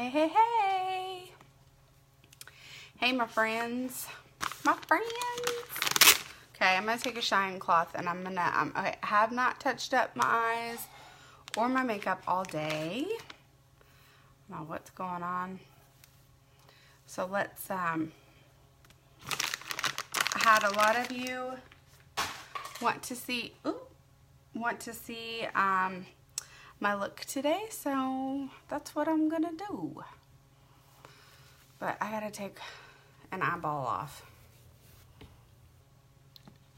Hey. Hey, my friends. Okay, I'm going to take a shine cloth and I'm going to, okay, I have not touched up my eyes or my makeup all day. I don't know what's going on. So let's, I had a lot of you want to see my look today, so that's what I'm gonna do. But I gotta take an eyeball off.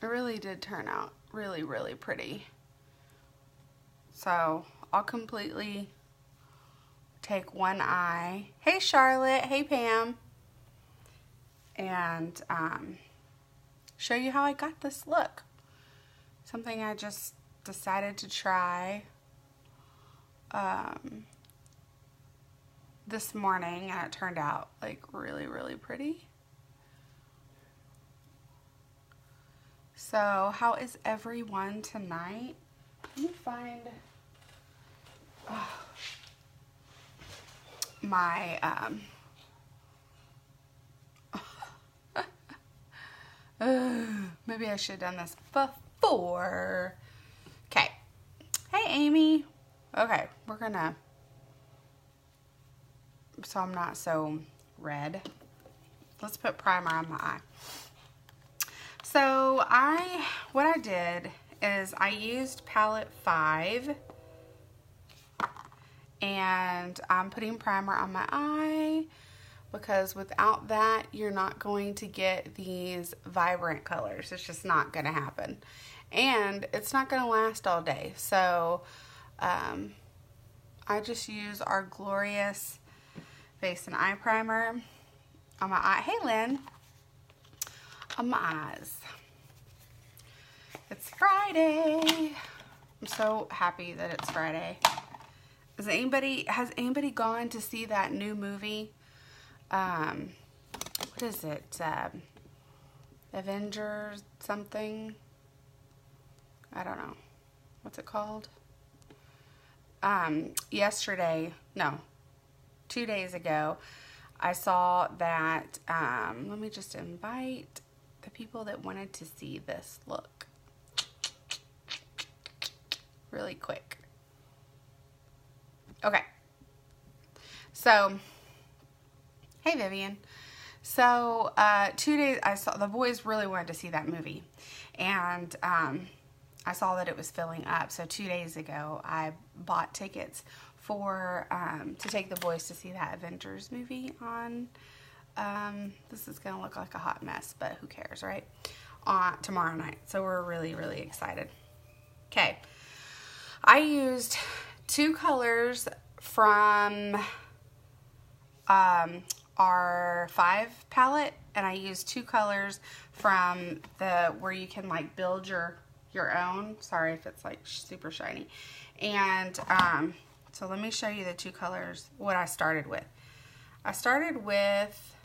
It really did turn out really, really pretty. So I'll completely take one eye. Hey Charlotte, hey Pam. And show you how I got this look. Something I just decided to try this morning, and it turned out like really, really pretty. So how is everyone tonight? Let me find my maybe I should have done this before. Okay. Hey, Amy. Okay, we're gonna, so I'm not so red. Let's put primer on my eye. So what I did is I used palette 5 and I'm putting primer on my eye because without that, you're not going to get these vibrant colors. It's just not gonna happen. And it's not gonna last all day. So I just use our Glorious Face and Eye Primer on my eye. Hey Lynn. On my eyes. It's Friday. I'm so happy that it's Friday. Has anybody gone to see that new movie? What is it? Avengers something? I don't know. What's it called? 2 days ago, I saw that, let me just invite the people that wanted to see this look really quick. Okay. So, hey Vivian. So, 2 days, I saw, the boys really wanted to see that movie. And, I saw that it was filling up. So 2 days ago, I bought tickets for, to take the boys to see that Avengers movie on, this is going to look like a hot mess, but who cares, right? Tomorrow night. So we're really, really excited. Okay. I used 2 colors from, our 5 palette, and I used 2 colors from where you can like build your own. Sorry if it's like super shiny. And so let me show you the 2 colors, what I started with. I started with,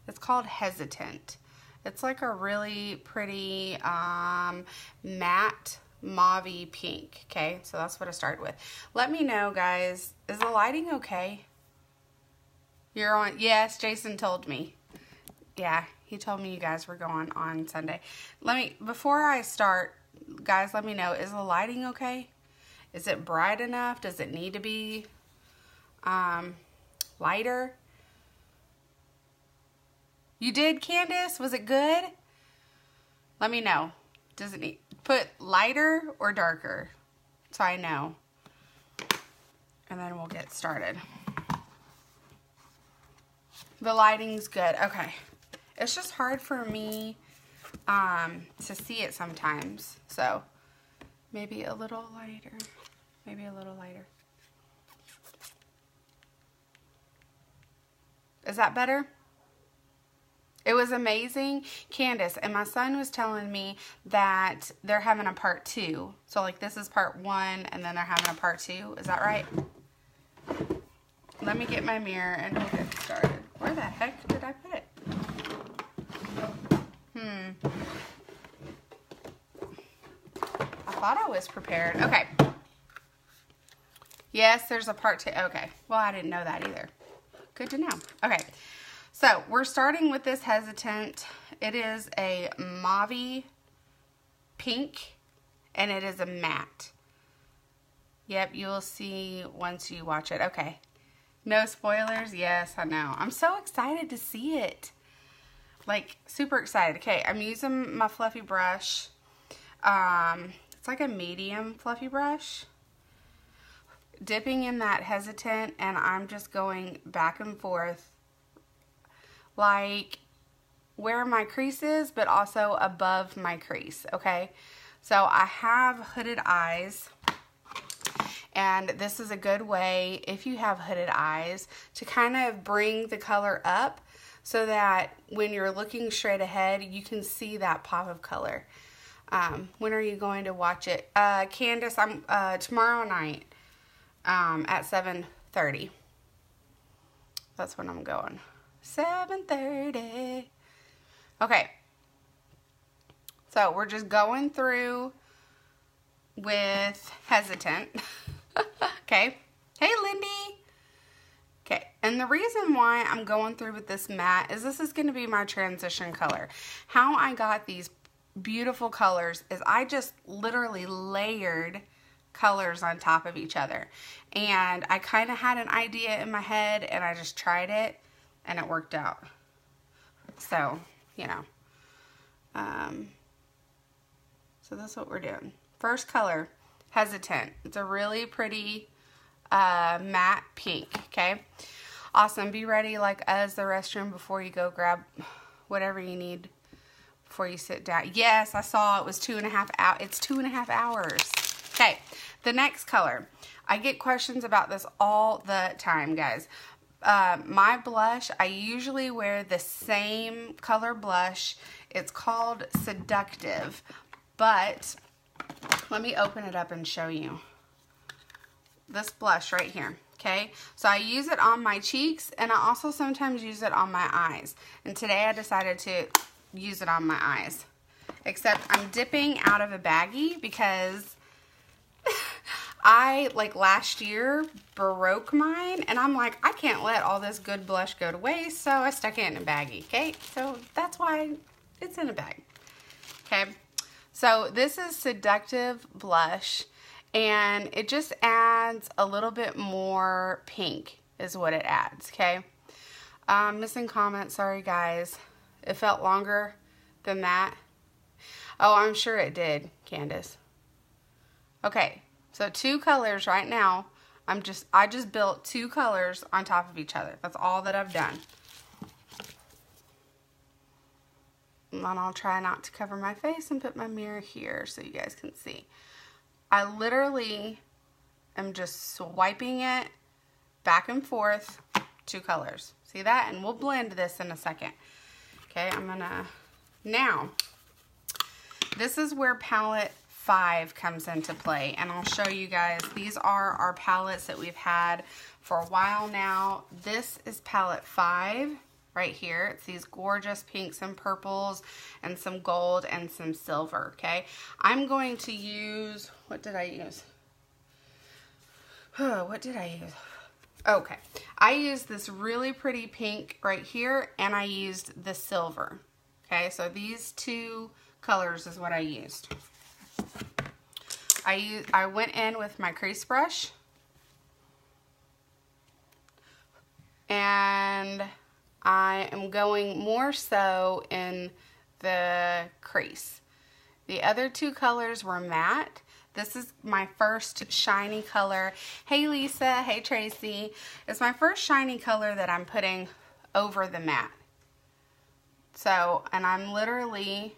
it's called Hesitant. It's like a really pretty matte mauve pink. Okay, so that's what I started with. Let me know, guys, is the lighting okay? You're on, yes, Jason told me. Yeah, he told me you guys were going on Sunday. Before I start, guys, let me know, is the lighting okay? Is it bright enough? Does it need to be lighter? You did, Candace? Was it good? Let me know. Does it need, put lighter or darker? So I know. And then we'll get started. The lighting's good. Okay. It's just hard for me to see it sometimes. So maybe a little lighter. Maybe a little lighter. Is that better? It was amazing. Candace, and my son was telling me that they're having a part 2. So like this is part 1 and then they're having a part 2. Is that right? Let me get my mirror and we'll get started. Where the heck did I put it? I thought I was prepared. Okay. Yes, there's a part 2. Okay. Well, I didn't know that either. Good to know. Okay. So, we're starting with this Hesitant. It is a mauve pink, and it is a matte. Yep, you'll see once you watch it. Okay. No spoilers? Yes, I know. I'm so excited to see it. Like, super excited. Okay, I'm using my fluffy brush. It's like a medium fluffy brush. Dipping in that Hesitant, and I'm just going back and forth, like where my crease is, but also above my crease, okay? So I have hooded eyes, and this is a good way, if you have hooded eyes, to kind of bring the color up so that when you're looking straight ahead, you can see that pop of color. When are you going to watch it? Candace, I'm tomorrow night at 7:30. That's when I'm going. 7:30. Okay. So we're just going through with Hesitant. Okay. Hey, Lindy. Okay. And the reason why I'm going through with this matte is this is going to be my transition color. How I got these beautiful colors is I just literally layered colors on top of each other. And I kind of had an idea in my head, and I just tried it, and it worked out. So, you know. So that's what we're doing. First color, Hesitant. It's a really pretty matte pink, okay? Awesome. Be ready, like, as the restroom before you go grab whatever you need before you sit down. Yes, I saw it was 2.5 hours. It's 2.5 hours. Okay, the next color. I get questions about this all the time, guys. My blush, I usually wear the same color blush. It's called Seductive, but let me open it up and show you. This blush right here, okay? So I use it on my cheeks, and I also sometimes use it on my eyes. And today I decided to use it on my eyes. Except I'm dipping out of a baggie because I, like, last year broke mine, and I'm like, I can't let all this good blush go to waste, so I stuck it in a baggie, okay? So that's why it's in a bag, okay? So this is Seductive blush, and it just adds a little bit more pink is what it adds, okay? Missing comment, sorry guys. It felt longer than that. Oh, I'm sure it did, Candace. Okay. So 2 colors right now. I just built 2 colors on top of each other. That's all that I've done. And then I'll try not to cover my face and put my mirror here so you guys can see. I literally am just swiping it back and forth, 2 colors. See that? And we'll blend this in a second. Okay, now, this is where palette 5 comes into play, and I'll show you guys. These are our palettes that we've had for a while now. This is palette 5 right here. It's these gorgeous pinks and purples and some gold and some silver, okay? I'm going to use, what did I use? What did I use? Okay, I used this really pretty pink right here, and I used the silver, okay? So these 2 colors is what I used. I went in with my crease brush, and I am going more so in the crease. The other 2 colors were matte. This is my first shiny color. Hey Lisa, hey Tracy. It's my first shiny color that I'm putting over the matte. So, and I'm literally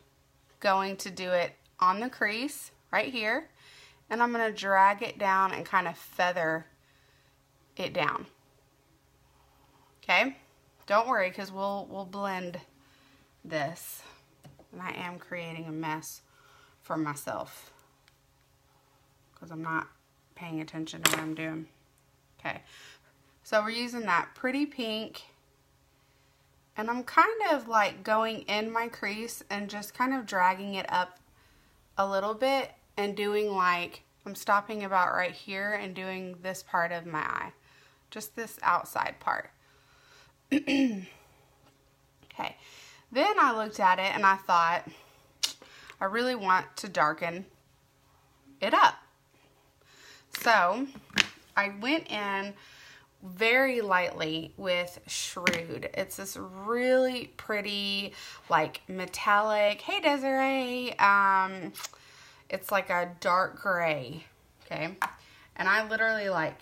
going to do it on the crease right here. And I'm going to drag it down and kind of feather it down. Okay? Don't worry, because we'll blend this. And I am creating a mess for myself, because I'm not paying attention to what I'm doing. Okay. So we're using that pretty pink. And I'm kind of like going in my crease and just kind of dragging it up a little bit and doing like I'm stopping about right here and doing this part of my eye. Just this outside part. Okay. Then I looked at it and I thought, I really want to darken it up. So I went in very lightly with Shrewd. It's this really pretty, like, metallic. Hey, Desiree. It's like a dark gray. Okay. And I literally, like,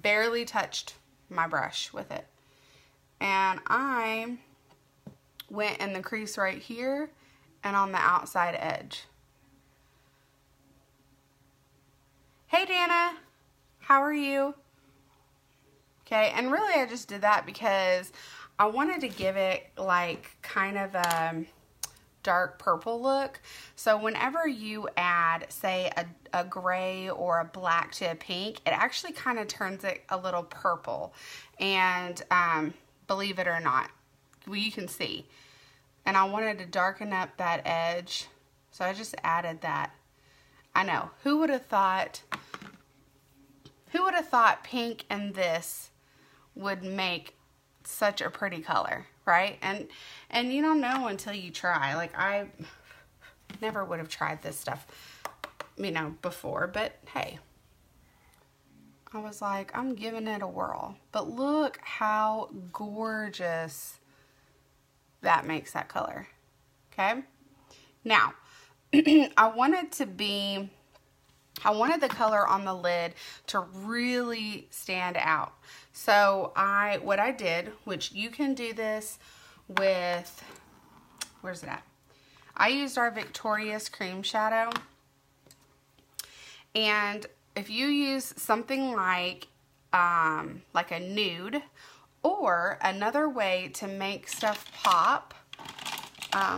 barely touched my brush with it. And I went in the crease right here and on the outside edge. Hey, Dana. How are you? Okay, and really I just did that because I wanted to give it like kind of a dark purple look. So whenever you add, say, a gray or a black to a pink, it actually kind of turns it a little purple. And believe it or not, well, you can see. And I wanted to darken up that edge, so I just added that. I know, who would have thought pink and this would make such a pretty color, right? And you don't know until you try. Like, I never would have tried this stuff, you know, before, but hey, I was like, I'm giving it a whirl. But look how gorgeous that makes that color. Okay? Now, I wanted the color on the lid to really stand out. So what I did, which you can do this with, where's it at? I used our Victorious Cream Shadow. And if you use something like a nude, or another way to make stuff pop,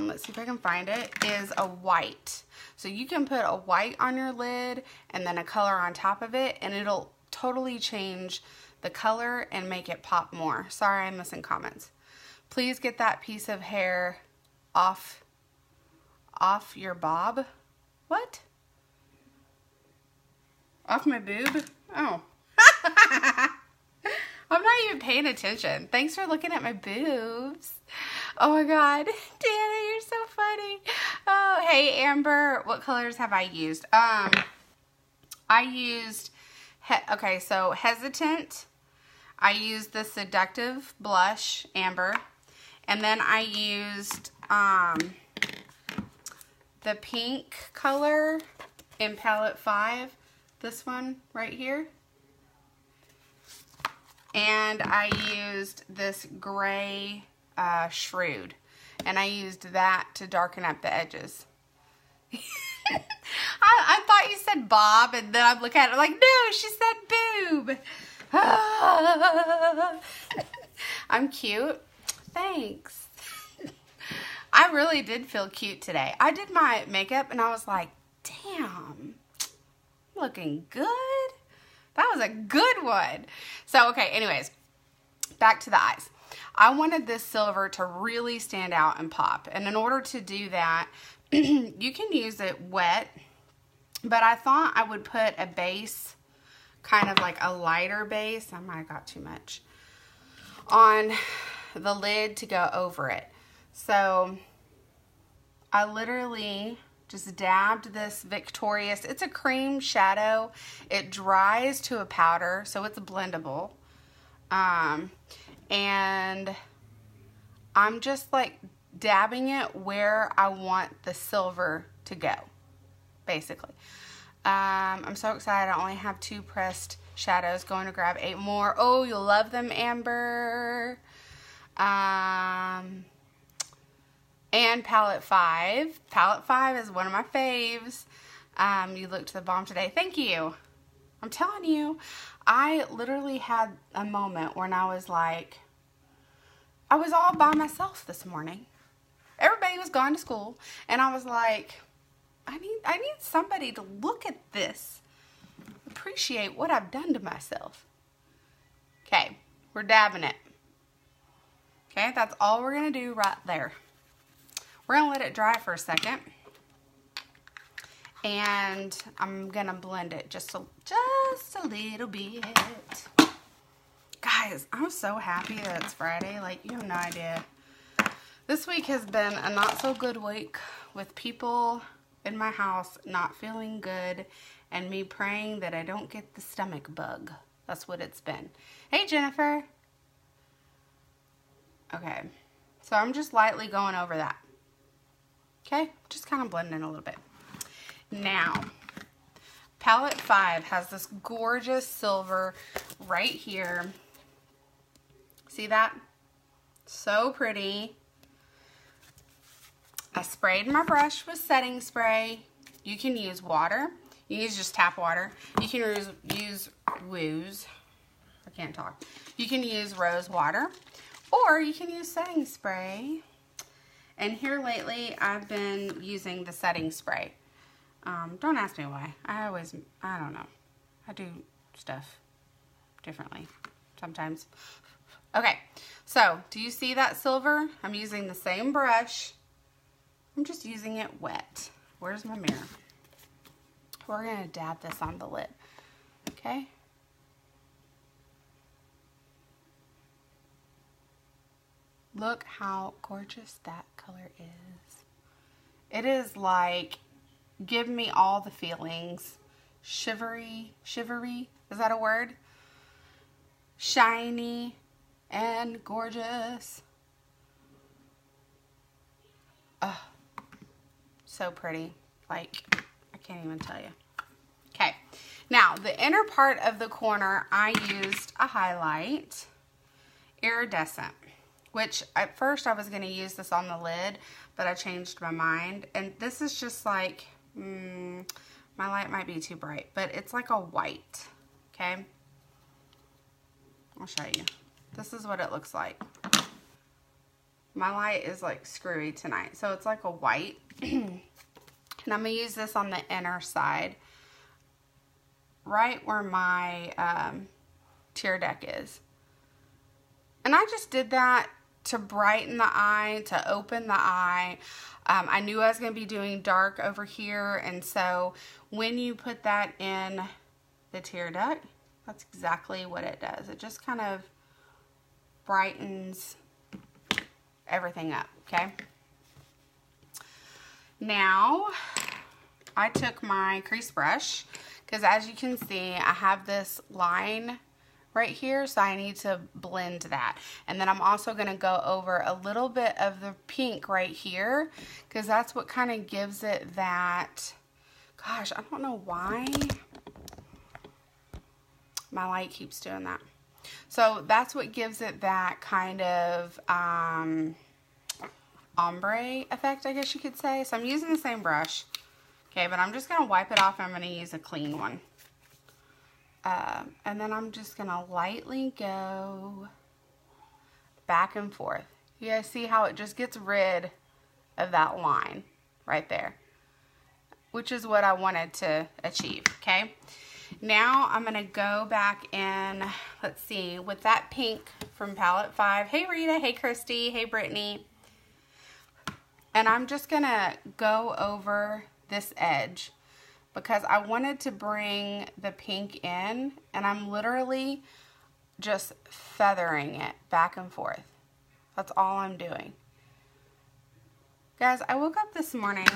let's see if I can find it, is a white. So you can put a white on your lid and then a color on top of it, and it'll totally change the color and make it pop more. Sorry, I'm missing comments. Please get that piece of hair off your bob. What? Off my boob? Oh. I'm not even paying attention. Thanks for looking at my boobs. Oh my God. Dana, you're so funny. Oh, hey, Amber. What colors have I used? I used, okay, so Hesitant. I used the Seductive Blush, Amber. And then I used the pink color in Palette 5. This one right here. And I used this gray Shrewd. And I used that to darken up the edges. I thought you said Bob, and then I'm looking at it like, no, she said boob. I'm cute. Thanks. I really did feel cute today. I did my makeup, and I was like, damn, looking good. That was a good one. So, okay, anyways, back to the eyes. I wanted this silver to really stand out and pop. And in order to do that, you can use it wet, but I thought I would put a base, kind of like a lighter base, I might have got too much, on the lid to go over it. So I literally just dabbed this Victorious, it's a cream shadow. It dries to a powder, so it's blendable. And I'm just like dabbing it where I want the silver to go, basically. I'm so excited. I only have 2 pressed shadows. Going to grab 8 more. Oh, you'll love them, Amber. And Palette 5. Palette 5 is one of my faves. You looked the bomb today. Thank you. I'm telling you, I literally had a moment when I was like, I was all by myself this morning. Everybody was gone to school, and I was like, I need somebody to look at this, appreciate what I've done to myself. Okay, we're dabbing it. Okay, that's all we're going to do right there. We're going to let it dry for a second. And I'm gonna blend it just a little bit. Guys, I'm so happy that it's Friday. Like, you have no idea. This week has been a not so good week with people in my house not feeling good and me praying that I don't get the stomach bug. That's what it's been. Hey, Jennifer. Okay, so I'm just lightly going over that. Okay, just kind of blending a little bit. Now, Palette 5 has this gorgeous silver right here. See that? So pretty. I sprayed my brush with setting spray. You can use water. You can use just tap water. You can use I can't talk. You can use rose water, or you can use setting spray. And here lately, I've been using the setting spray. Don't ask me why. I don't know. I do stuff differently sometimes. Okay, so do you see that silver? I'm using the same brush. I'm just using it wet. Where's my mirror? We're gonna dab this on the lid, okay? Look how gorgeous that color is. It is like, give me all the feelings. Shivery, is that a word? Shiny and gorgeous. Oh, so pretty. Like, I can't even tell you. Okay, now the inner part of the corner, I used a highlight, Iridescent, which at first I was going to use this on the lid, but I changed my mind. And this is just like, my light might be too bright, but it's like a white, okay? I'll show you. This is what it looks like. My light is like screwy tonight, so it's like a white. And I'm going to use this on the inner side, right where my tear deck is. And I just did that to brighten the eye, to open the eye. I knew I was going to be doing dark over here, and so when you put that in the tear duct, that's exactly what it does. It just kind of brightens everything up, okay? Now, I took my crease brush, because as you can see, I have this line right here, so I need to blend that. And then I'm also going to go over a little bit of the pink right here, because that's what kind of gives it that, gosh, I don't know why my light keeps doing that. So that's what gives it that kind of ombre effect, I guess you could say. So I'm using the same brush, okay, but I'm just going to wipe it off, and I'm going to use a clean one. And then I'm just going to lightly go back and forth. You guys see how it just gets rid of that line right there, which is what I wanted to achieve, okay? Now I'm going to go back in, let's see, with that pink from Palette 5. Hey Rita, hey Christy, hey Brittany. And I'm just going to go over this edge, because I wanted to bring the pink in, and I'm literally just feathering it back and forth. That's all I'm doing. Guys, I woke up this morning.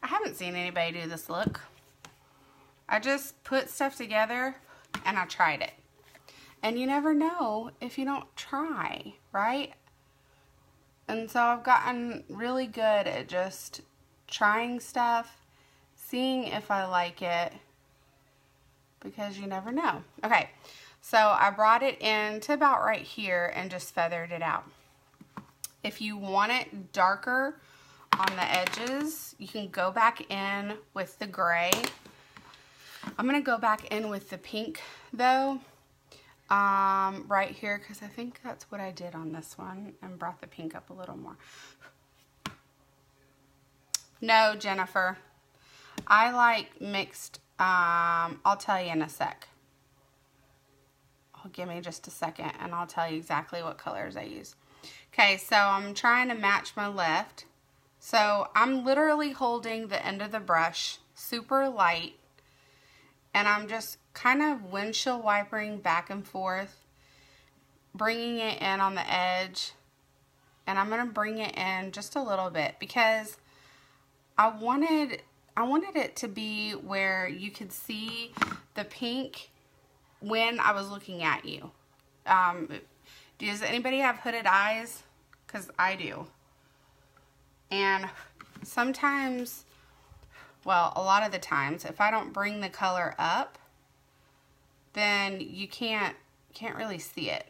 I haven't seen anybody do this look. I just put stuff together and I tried it. And you never know if you don't try, right? And so I've gotten really good at just trying stuff, seeing if I like it, because you never know. Okay, so I brought it in to about right here and just feathered it out. If you want it darker on the edges, you can go back in with the gray. I'm going to go back in with the pink though, right here, because I think that's what I did on this one, and brought the pink up a little more. No, Jennifer. I like mixed, I'll tell you in a sec. Give me just a second and I'll tell you exactly what colors I use. Okay, so I'm trying to match my left. So I'm literally holding the end of the brush super light, and I'm just kind of windshield wipering back and forth, bringing it in on the edge, and I'm going to bring it in just a little bit because I wanted it to be where you could see the pink when I was looking at you. Does anybody have hooded eyes? Because I do. And sometimes, well, a lot of the times, if I don't bring the color up, then you can't really see it.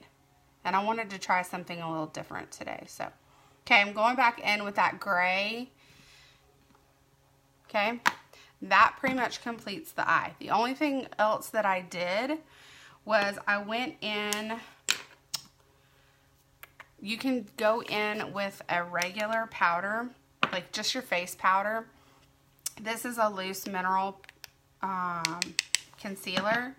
And I wanted to try something a little different today. So, okay, I'm going back in with that gray. Okay, that pretty much completes the eye. The only thing else that I did was I went in. You can go in with a regular powder, like just your face powder. This is a loose mineral concealer,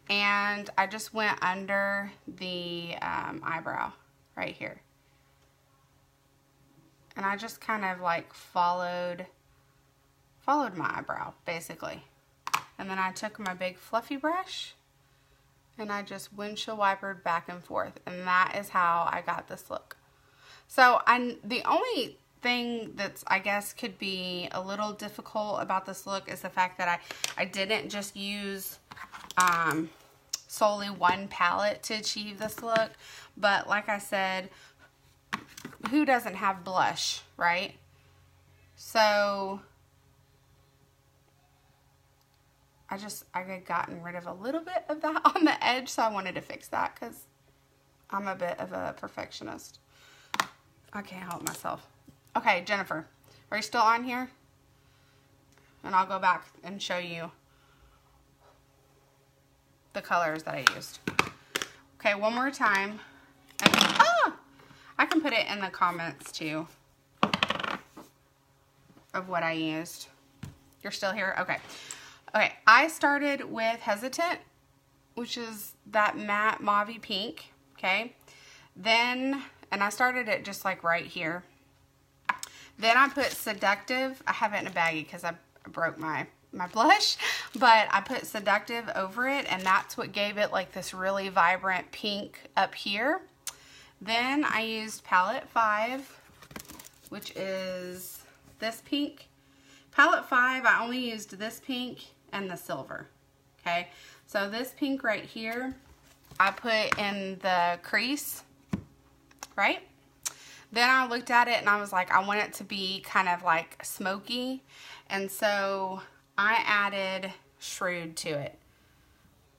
and I just went under the eyebrow right here. And I just kind of like followed my eyebrow, basically. And then I took my big fluffy brush and I just windshield wipered back and forth, and that is how I got this look. So the only thing that's, I guess, could be a little difficult about this look is the fact that I didn't just use solely one palette to achieve this look. But like I said, who doesn't have blush, right? So I had gotten rid of a little bit of that on the edge, so I wanted to fix that because I'm a bit of a perfectionist. I can't help myself. Okay, Jennifer, are you still on here? And I'll go back and show you the colors that I used. Okay, one more time. I can put it in the comments too of what I used. You're still here? Okay. Okay, I started with Hesitant, which is that matte mauve pink, okay? Then, and I started it just like right here. Then I put Seductive. I have it in a baggie because I broke my blush, but I put Seductive over it, and that's what gave it like this really vibrant pink up here. Then I used Palette 5, which is this pink. Palette 5, I only used this pink and the silver, okay? So this pink right here, I put in the crease, right? Then I looked at it and I was like, I want it to be kind of like smoky, and so I added Shrewd to it,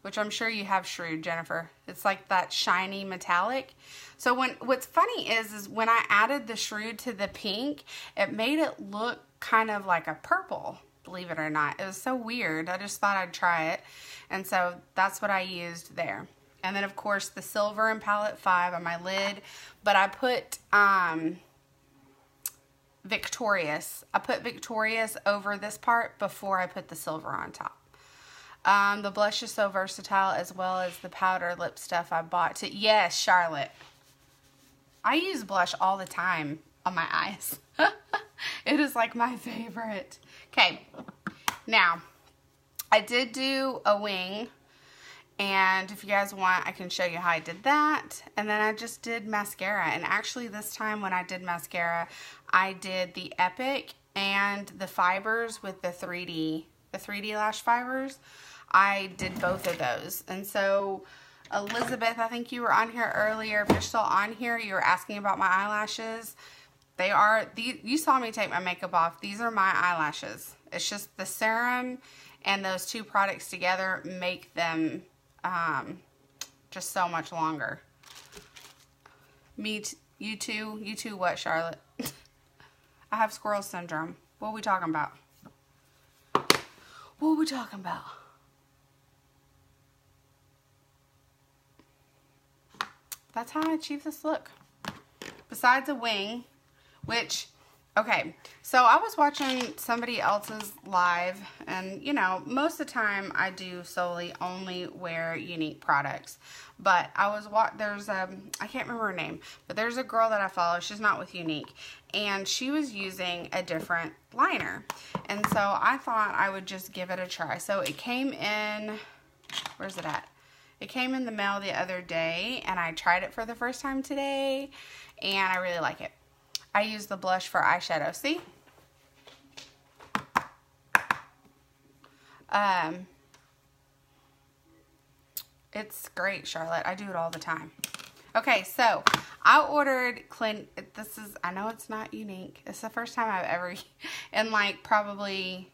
which I'm sure you have Shrewd, Jennifer. It's like that shiny metallic. So what's funny is when I added the Shrewd to the pink, it made it look kind of like a purple, believe it or not. It was so weird. I just thought I'd try it. And so that's what I used there. And then, of course, the silver in Palette 5 on my lid. But I put Victorious. I put Victorious over this part before I put the silver on top. The blush is so versatile, as well as the powder lip stuff I bought to. Yes, Charlotte. I use blush all the time on my eyes. It is like my favorite. Okay, now I did do a wing, and if you guys want, I can show you how I did that. And then I just did mascara, and actually this time when I did mascara, I did the Epic and the fibers with the 3D lash fibers. I did both of those. And so Elizabeth, I think you were on here earlier. If you're still on here, you were asking about my eyelashes. They are, you saw me take my makeup off. These are my eyelashes. It's just the serum and those two products together make them just so much longer. You too what, Charlotte? I have squirrel syndrome. What are we talking about? What are we talking about? That's how I achieve this look. Besides a wing, which Okay, so I was watching somebody else's live, and you know, most of the time I do solely only wear Younique products. But I was there's I can't remember her name, but there's a girl that I follow. She's not with Younique, and she was using a different liner, and so I thought I would just give it a try. So it came in, where's it at? It came in the mail the other day, and I tried it for the first time today, and I really like it. I use the blush for eyeshadow. See? It's great, Charlotte. I do it all the time. Okay, so I ordered I know it's not Younique. It's the first time I've ever, in like probably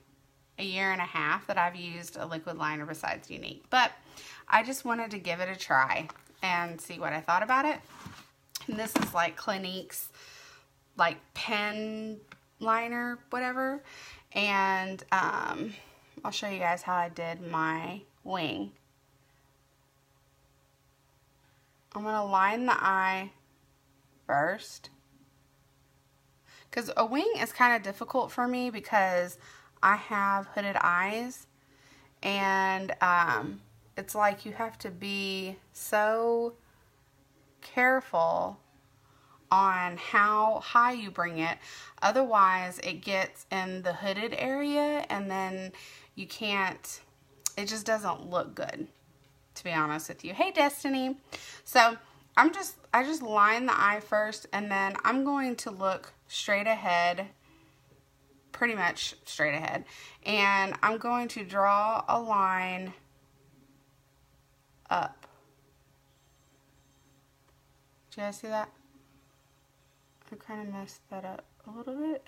a year and a half, that I've used a liquid liner besides Younique. But I just wanted to give it a try and see what I thought about it. And this is like Clinique's like pen liner, whatever. And I'll show you guys how I did my wing. I'm going to line the eye first, because a wing is kind of difficult for me because I have hooded eyes, and it's like you have to be so careful on how high you bring it. Otherwise it gets in the hooded area, and then you can't, it just doesn't look good, to be honest with you. Hey Destiny. So I just line the eye first, and then I'm going to look straight ahead, pretty much straight ahead, and I'm going to draw a line up. Do you guys see that? I kind of messed that up a little bit.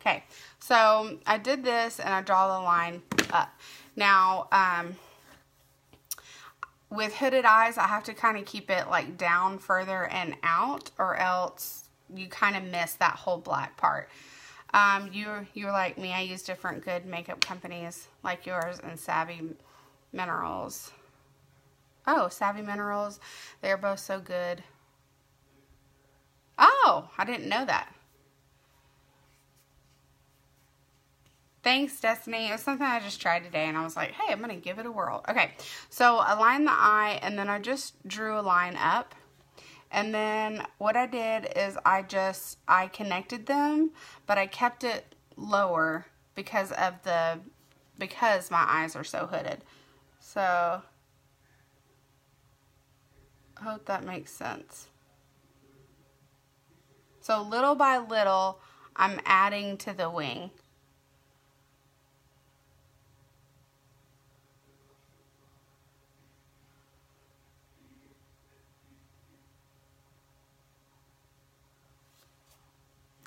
Okay, so I did this, and I draw the line up. Now, with hooded eyes, I have to kind of keep it like down further and out, or else you kind of miss that whole black part. You're like me. I use different good makeup companies like yours and Savvy Minerals. Oh, Savvy Minerals. They're both so good. Oh, I didn't know that. Thanks, Destiny. It was something I just tried today, and I was like, hey, I'm going to give it a whirl. Okay, so I lined the eye, and then I just drew a line up. And then what I did is I connected them, but I kept it lower because my eyes are so hooded. So I hope that makes sense. So little by little, I'm adding to the wing.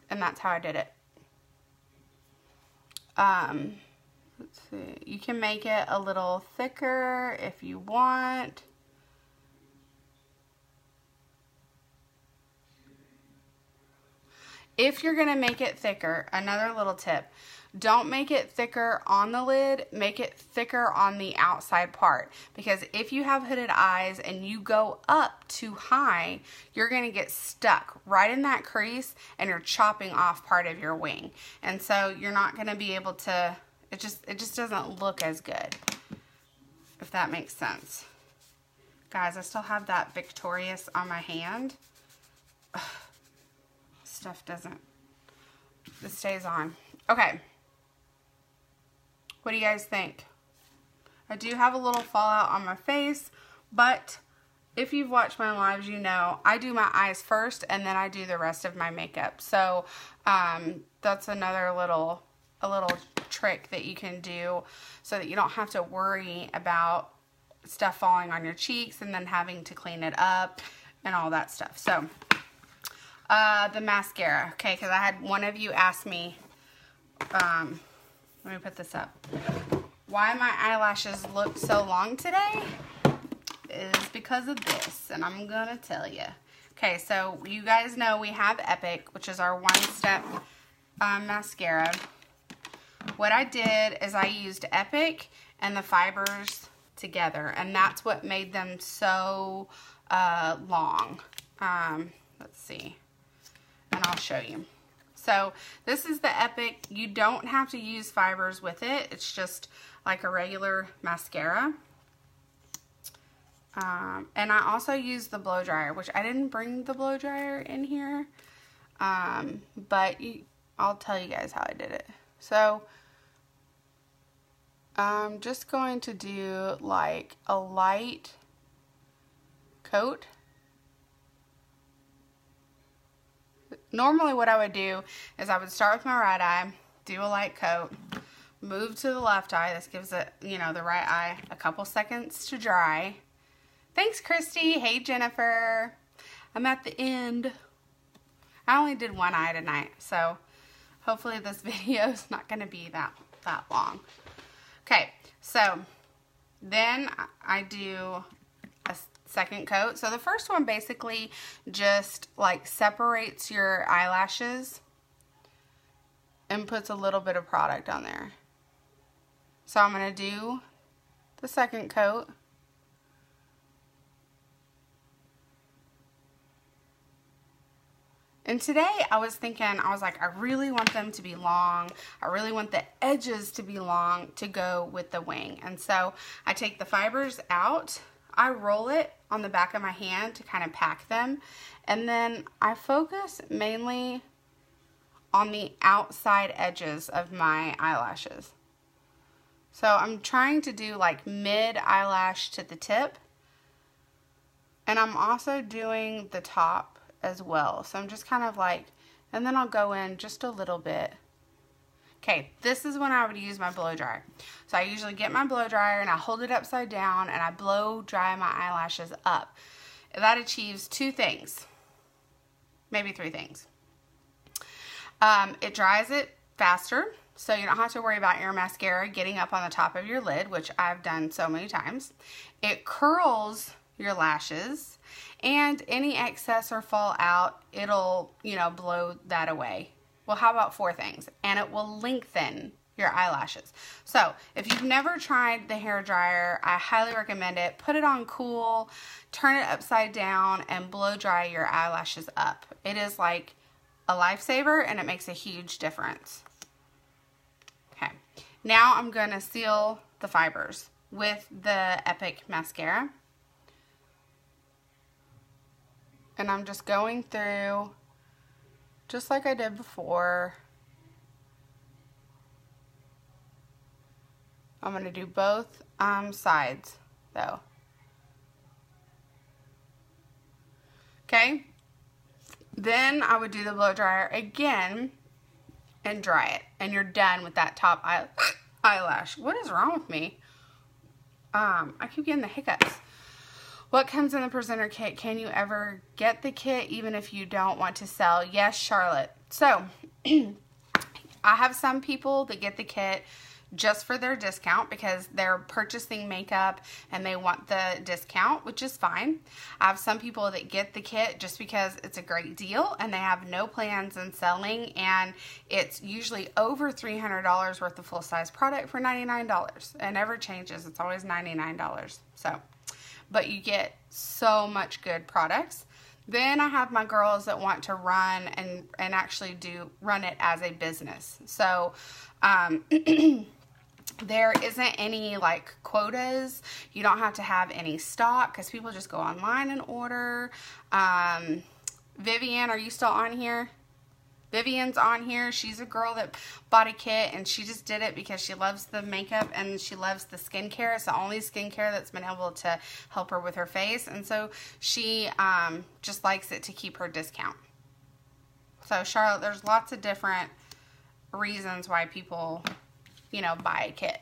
And that's how I did it. Let's see. You can make it a little thicker if you want. If you're going to make it thicker, another little tip, don't make it thicker on the lid, make it thicker on the outside part. Because if you have hooded eyes and you go up too high, you're going to get stuck right in that crease, and you're chopping off part of your wing. And so you're not going to be able to, it just doesn't look as good, if that makes sense. Guys, I still have that Victorious on my hand. Ugh. Stuff doesn't, it stays on. Okay. What do you guys think? I do have a little fallout on my face, but if you've watched my lives, you know I do my eyes first, and then I do the rest of my makeup. So that's another little trick that you can do so that you don't have to worry about stuff falling on your cheeks and then having to clean it up and all that stuff. So the mascara, okay, because I had one of you ask me, let me put this up, why my eyelashes look so long today is because of this, and I'm gonna tell you. Okay, so you guys know we have Epic, which is our one-step mascara. What I did is I used Epic and the fibers together, and that's what made them so long. let's see, and I'll show you. So this is the Epic. You don't have to use fibers with it. It's just like a regular mascara. And I also use the blow dryer, which I didn't bring the blow dryer in here. But I'll tell you guys how I did it. So I'm just going to do like a light coat. Normally what I would do is I would start with my right eye, do a light coat, move to the left eye. This gives it, you know, the right eye a couple seconds to dry. Thanks, Christy. Hey, Jennifer. I'm at the end. I only did one eye tonight, so hopefully this video is not going to be that long. Okay, so then I do a second coat. So the first one basically just like separates your eyelashes and puts a little bit of product on there. So I'm going to do the second coat. And today I was like, I really want them to be long. I really want the edges to be long to go with the wing. And so I take the fibers out. I roll it on the back of my hand to kind of pack them. And then I focus mainly on the outside edges of my eyelashes. So I'm trying to do like mid eyelash to the tip. And I'm also doing the top as well. So I'm just kind of like, and then I'll go in just a little bit. Okay, this is when I would use my blow dryer. So I usually get my blow dryer and I hold it upside down and I blow dry my eyelashes up. That achieves two things, maybe three things. It dries it faster, so you don't have to worry about your mascara getting up on the top of your lid, which I've done so many times. It curls your lashes, and any excess or fallout, it'll, you know, blow that away. Well, how about four things? And it will lengthen your eyelashes. So if you've never tried the hair dryer, I highly recommend it. Put it on cool, turn it upside down, and blow dry your eyelashes up. It is like a lifesaver, and it makes a huge difference. Okay, now I'm going to seal the fibers with the Epic mascara. And I'm just going through, just like I did before. I'm going to do both sides, though. Okay. Then I would do the blow dryer again and dry it. And you're done with that top eyelash. What is wrong with me? I keep getting the hiccups. What comes in the presenter kit? Can you ever get the kit even if you don't want to sell? Yes, Charlotte. So, I have some people that get the kit just for their discount because they're purchasing makeup and they want the discount, which is fine. I have some people that get the kit just because it's a great deal and they have no plans in selling, and it's usually over $300 worth of full-size product for $99. It never changes. It's always $99. So, but you get so much good products. Then I have my girls that want to run and actually run it as a business. So, there isn't any like quotas. You don't have to have any stock because people just go online and order. Vivian, are you still on here? Vivian's on here. She's a girl that bought a kit and she just did it because she loves the makeup and she loves the skincare. It's the only skincare that's been able to help her with her face. And so she just likes it to keep her discount. So Charlotte, there's lots of different reasons why people, you know, buy a kit.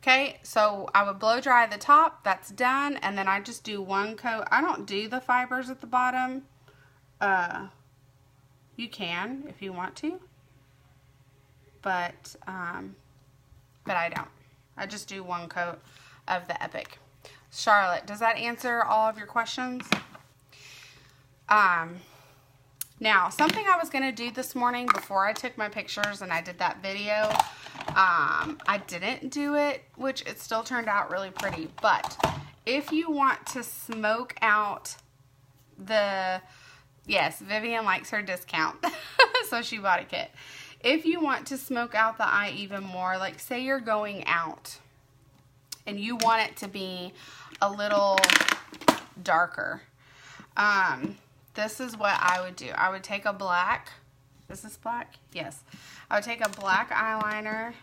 Okay, so I would blow dry the top. That's done. And then I just do one coat. I don't do the fibers at the bottom. You can if you want to, but I don't. I just do one coat of the Epic. Charlotte, does that answer all of your questions? Now, something I was going to do this morning before I took my pictures and I did that video, I didn't do it, which it still turned out really pretty. But if you want to smoke out the Yes, Vivian likes her discount, so she bought a kit. If you want to smoke out the eye even more, like say you're going out and you want it to be a little darker, this is what I would do. I would take a black, is this black? Yes. I would take a black eyeliner,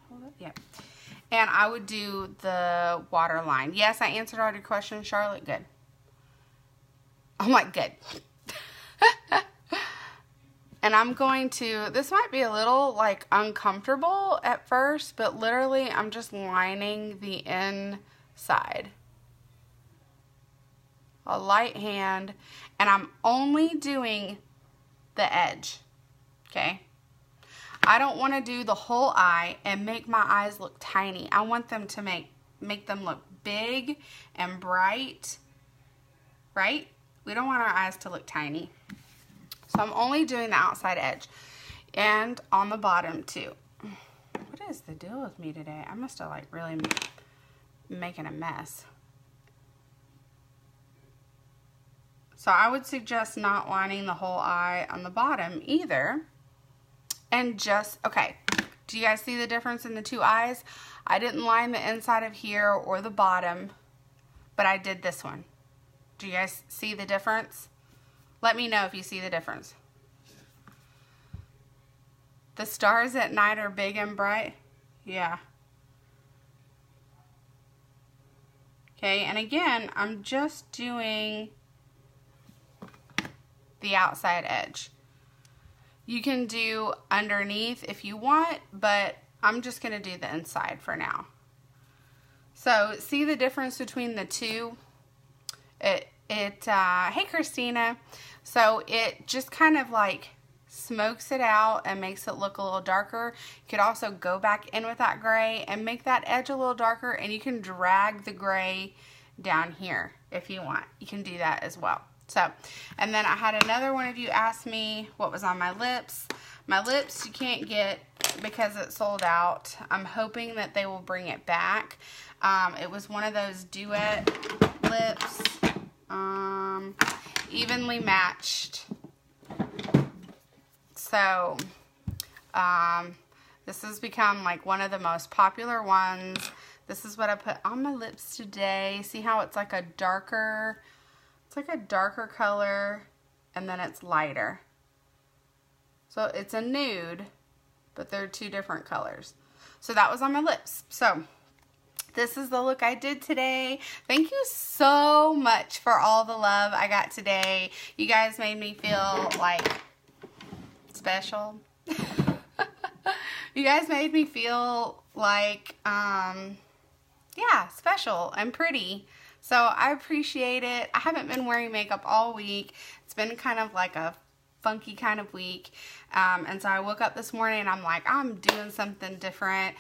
hold it, yep. And I would do the waterline. Yes, I answered all your questions, Charlotte, good. I'm like, good. And I'm going to, this might be a little like uncomfortable at first, but literally I'm just lining the inside. A light hand, and I'm only doing the edge, okay? I don't want to do the whole eye and make my eyes look tiny. I want them to make them look big and bright, right? We don't want our eyes to look tiny. So I'm only doing the outside edge and on the bottom too. What is the deal with me today? I must have like really making a mess. So I would suggest not lining the whole eye on the bottom either. And just, okay, do you guys see the difference in the two eyes? I didn't line the inside of here or the bottom, but I did this one. Do you guys see the difference? Let me know if you see the difference. The stars at night are big and bright. Yeah. Okay, and again, I'm just doing the outside edge. You can do underneath if you want, but I'm just going to do the inside for now. So, see the difference between the two? Hey Christina. So it just kind of like smokes it out and makes it look a little darker. You could also go back in with that gray and make that edge a little darker, and you can drag the gray down here if you want. You can do that as well. So, and then I had another one of you ask me what was on my lips. My lips you can't get because it sold out. I'm hoping that they will bring it back. It was one of those duet lips. Evenly matched. So, this has become like one of the most popular ones. This is what I put on my lips today. See how it's like a darker, color, and then it's lighter. So it's a nude, but they're two different colors. So that was on my lips. So this is the look I did today. Thank you so much for all the love I got today. You guys made me feel like special. You guys made me feel like, yeah, special and pretty. So I appreciate it. I haven't been wearing makeup all week. It's been kind of like a funky kind of week. And so I woke up this morning and I'm like, I'm doing something different.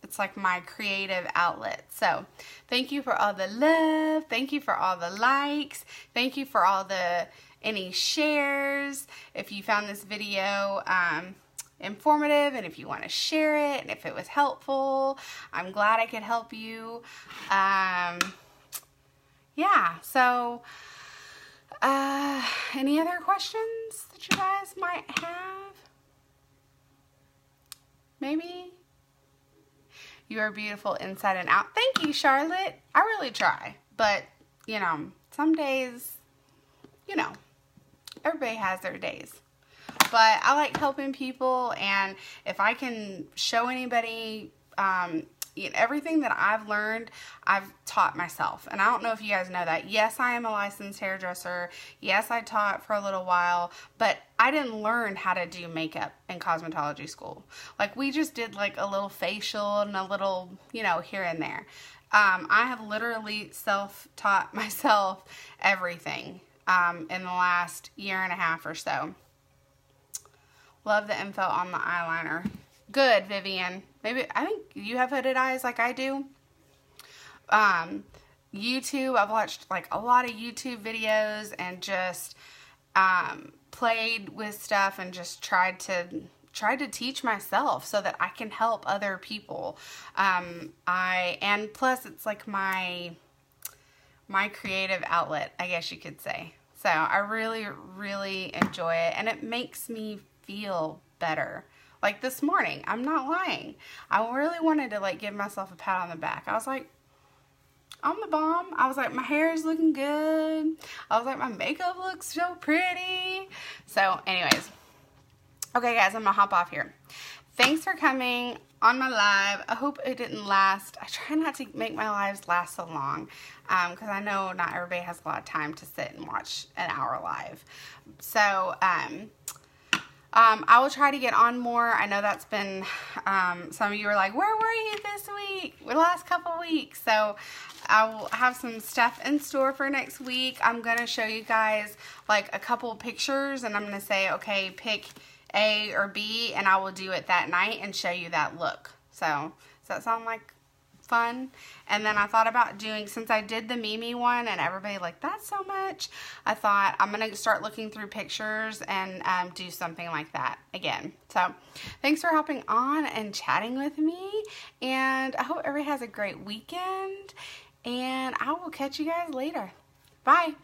It's like my creative outlet. So thank you for all the love. Thank you for all the likes. Thank you for all any shares. If you found this video informative and if you want to share it and if it was helpful, I'm glad I could help you. Yeah, so any other questions that you guys might have? Maybe? You are beautiful inside and out. Thank you, Charlotte. I really try. But, you know, some days, you know, everybody has their days. But I like helping people, and if I can show anybody you know, everything that I've learned, I've taught myself. And I don't know if you guys know that. Yes, I am a licensed hairdresser. Yes, I taught for a little while, but I didn't learn how to do makeup in cosmetology school. Like, we just did like a little facial and a little, you know, here and there. I have literally self-taught myself everything in the last year and a half or so. Love the info on the eyeliner. Good, Vivian. Maybe, I think you have hooded eyes like I do. YouTube, I've watched like a lot of YouTube videos and just played with stuff and just tried to teach myself so that I can help other people. And plus it's like my creative outlet, I guess you could say. So I really, really enjoy it, and it makes me feel better. Like this morning, I'm not lying. I really wanted to like give myself a pat on the back. I was like, I'm the bomb. I was like, my hair is looking good. I was like, my makeup looks so pretty. So anyways, okay guys, I'm gonna hop off here. Thanks for coming on my live. I hope it didn't last. I try not to make my lives last so long because I know not everybody has a lot of time to sit and watch an hour live. So I will try to get on more. I know that's been, some of you are like, where were you this week? The last couple weeks. So I will have some stuff in store for next week. I'm going to show you guys like a couple pictures, and I'm going to say, okay, pick A or B, and I will do it that night and show you that look. So does that sound like fun? And then I thought about doing, since I did the Mimi one and everybody like that's so much, I thought I'm gonna start looking through pictures and do something like that again. So thanks for hopping on and chatting with me, and I hope everybody has a great weekend, and I will catch you guys later. Bye.